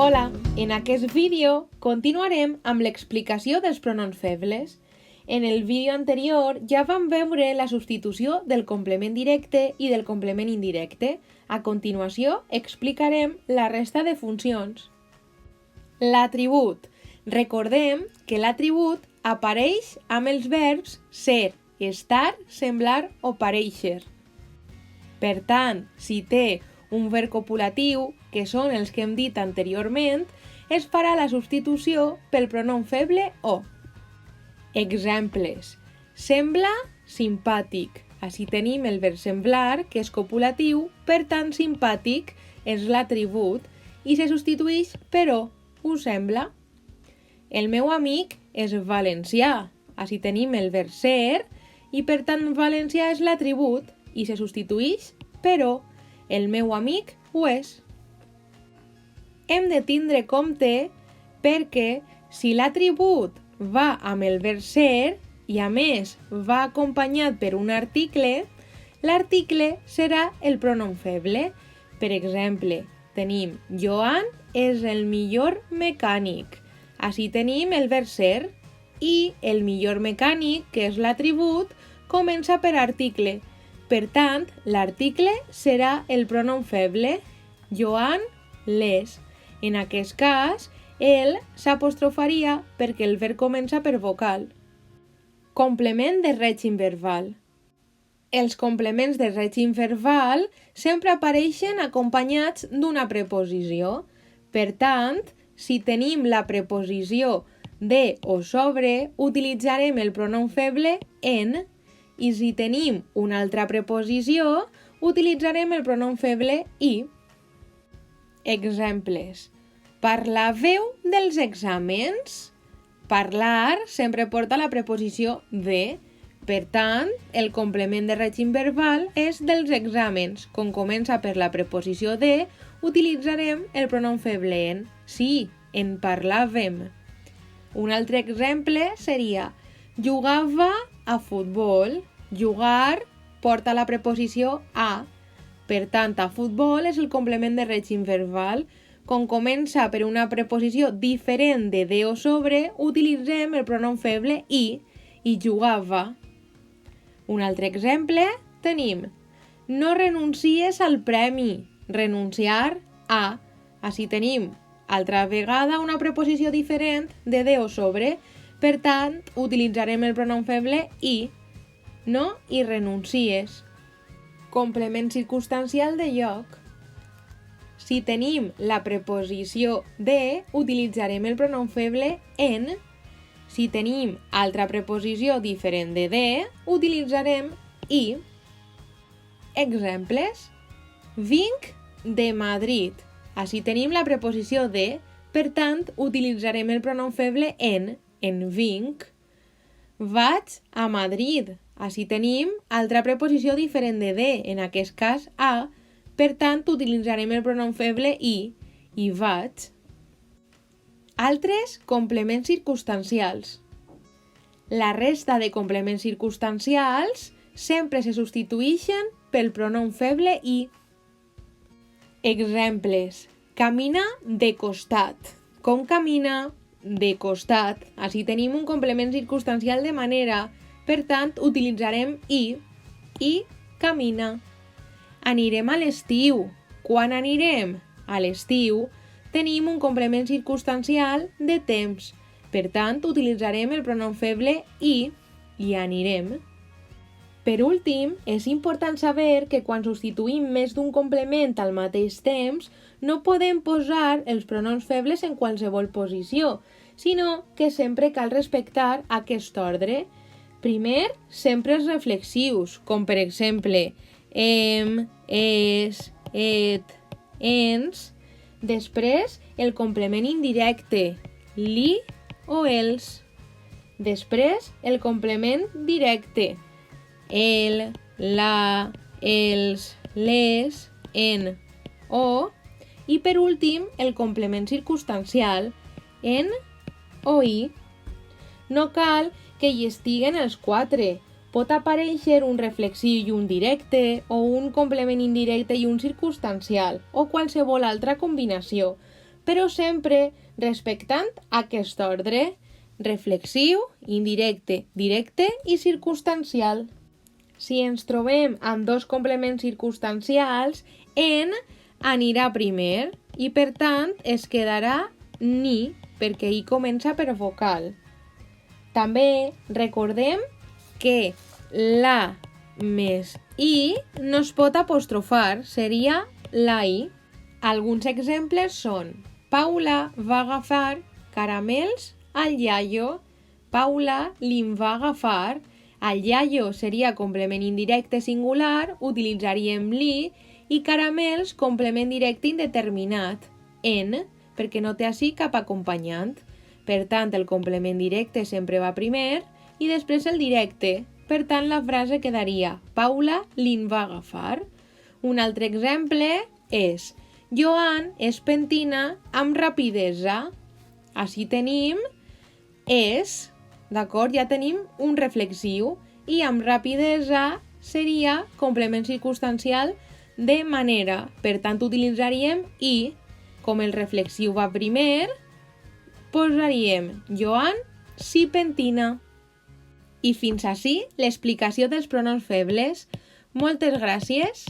Hola, en aquest vídeo continuarem amb l'explicació dels pronoms febles. En el vídeo anterior ja vam veure la substitució del complement directe i del complement indirecte. A continuació explicarem la resta de funcions. L'atribut. Recordem que l'atribut apareix amb els verbs ser, estar, semblar o parèixer. Per tant, si té un verb copulatiu, que són els que hem dit anteriorment, es farà la substitució pel pronom feble o. Exemples. Sembla simpàtic. Així tenim el verb semblar, que és copulatiu, per tant simpàtic és l'atribut i se substitueix per o, ho sembla. El meu amic és valencià. Així tenim el verb ser i per tant valencià és l'atribut i se substitueix per o. El meu amic ho és. Hem de tindre compte perquè si l'atribut va amb el verb ser i a més va acompanyat per un article, l'article serà el pronom feble. Per exemple, tenim Joan és el millor mecànic. Així tenim el verb ser i el millor mecànic, que és l'atribut, comença per article. Per tant, l'article serà el pronom feble. Joan l'és. En aquest cas, el s'apostrofaria perquè el verb comença per vocal. Complement de règim verbal. Els complements de règim verbal sempre apareixen acompanyats d'una preposició. Per tant, si tenim la preposició de o sobre, utilitzarem el pronom feble en, i si tenim una altra preposició, utilitzarem el pronom feble i. Exemples. Parlàveu dels exàmens? Parlar sempre porta la preposició de. Per tant, el complement de règim verbal és dels exàmens. Com comença per la preposició de, utilitzarem el pronom feble en. Sí, en parlàvem. Un altre exemple seria jugava a futbol. Jugar porta la preposició a. Per tant, a futbol és el complement de règim verbal. Com comença per una preposició diferent de o sobre, utilitzem el pronom feble i jugava. Un altre exemple tenim no renuncies al premi. Renunciar a. Així tenim altra vegada una preposició diferent de o sobre. Per tant, utilitzarem el pronom feble i. No hi renuncies. Complement circumstancial de lloc. Si tenim la preposició de, utilitzarem el pronom feble en. Si tenim altra preposició diferent de, utilitzarem i. Exemples. Vinc de Madrid. Així tenim la preposició de, per tant, utilitzarem el pronom feble en vinc. Vaig a Madrid. Així tenim altra preposició diferent de, en aquest cas a, per tant, utilitzarem el pronom feble i vaig. Altres complements circumstancials. La resta de complements circumstancials sempre se substitueixen pel pronom feble i. Exemples. Camina de costat. Com camina? De costat. Així tenim un complement circumstancial de manera. Per tant, utilitzarem i camina. Anirem a l'estiu. Quan anirem? A l'estiu tenim un complement circumstancial de temps. Per tant, utilitzarem el pronom feble i anirem. Per últim, és important saber que quan substituïm més d'un complement al mateix temps, no podem posar els pronoms febles en qualsevol posició, sinó que sempre cal respectar aquest ordre. Primer, sempre els reflexius, com per exemple hem, és, et, ens. Després, el complement indirecte, li o els. Després, el complement directe, el, la, els, les, en, o. I per últim, el complement circumstancial, en o i. No cal que hi estiguen els quatre. Pot aparèixer un reflexiu i un directe, o un complement indirecte i un circumstancial, o qualsevol altra combinació. però sempre respectant aquest ordre: reflexiu, indirecte, directe i circumstancial. Si ens trobem amb dos complements circumstancials, en anirà primer i per tant es quedarà ni, perquè hi comença per vocal. També recordem que la més i no es pot apostrofar, seria la i. Alguns exemples són: Paula va agafar caramels al iaio. Paula li'n va agafar. El iaio seria complement indirecte singular, utilitzaríem li, i caramels complement directe indeterminat, en, perquè no té així cap acompanyant. Per tant, el complement directe sempre va primer i després el directe. Per tant, la frase quedaria: Paula li'n va agafar. Un altre exemple és: Joan es pentina amb rapidesa. Així tenim és, d'acord? Ja tenim un reflexiu i amb rapidesa seria complement circumstancial de manera. Per tant, utilitzaríem i. Com el reflexiu va primer, posaríem Joan s'hi pentina. I fins ací l'explicació dels pronoms febles. Moltes gràcies.